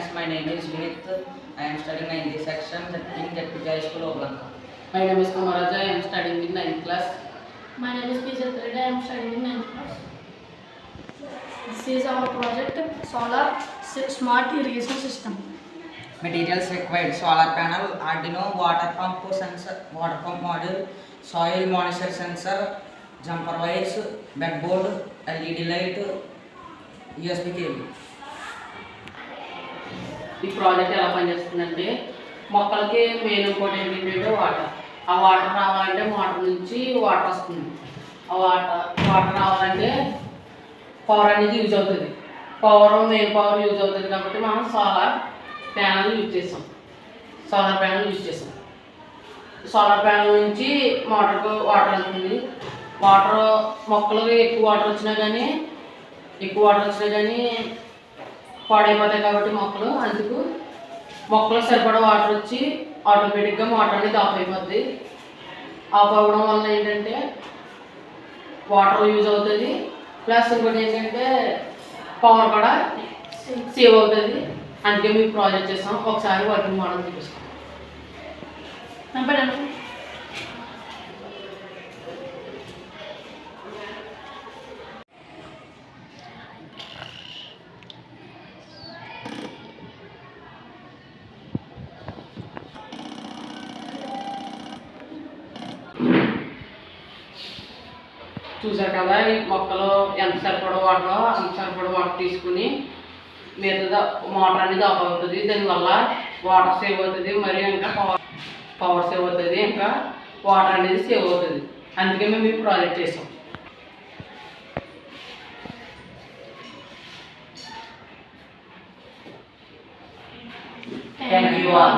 friends, my name is Vinith. I am studying 9th section in Jetpujay School, Oblanka. My name is Kamaraja. I am studying in 9th class. My name is P. Reddy. I am studying in 9th class. This is our project, Solar Smart Irrigation System. Materials required: solar panel, Arduino, water pump sensor, water pump module, soil moisture sensor, jumper wires, backboard, LED light, USB cable. ఈ project ఎలా పనిచేస్తుందంటే మొక్కలకి main important ఏంటంటే water. ఆ water రావాలంటే motor నుంచి water వస్తుంది. ఆ water రావాలంటే పవర్ అనేది యూజ్ అవుతుంది. మెయిన్ పవర్ యూజ్ అవుతుంది కాబట్టి మనం సోలార్ ప్యానల్ యూజ్ చేస్తాం. సోలార్ ప్యానల్ నుంచి మోటార్కు వాటర్ వెళ్తుంది. మొక్కలకి ఎక్కువ వాటర్ వచ్చినా కానీ పాడైపోతాయి కాబట్టి మొక్కలకు సరిపడా వాటర్ వచ్చి ఆటోమేటిక్గా మోటార్ అనేది ఆఫ్ అయిపోద్ది. ఆఫ్ అవ్వడం వల్ల ఏంటంటే వాటర్ యూజ్ అవుతుంది, ప్లస్ ఇంకోటి ఏంటంటే పవర్ కూడా సేవ్ అవుతుంది. అందుకే మేము ప్రాజెక్ట్ చేస్తాం. ఒకసారి వర్కింగ్ మోడల్ చూపిస్తాం. చూసారు కదా, ఈ మొక్కలు ఎంత సరిపడా వాటర్ తీసుకుని మీద మోటార్ అనేది ఆఫ్ అవుతుంది. దానివల్ల వాటర్ సేవ్ అవుతుంది, మరియు ఇంకా పవర్ సేవ్ అవుతుంది, ఇంకా వాటర్ అనేది సేవ్ అవుతుంది. అందుకే మేము ఈ ప్రాజెక్ట్ చేసాం. Thank you all.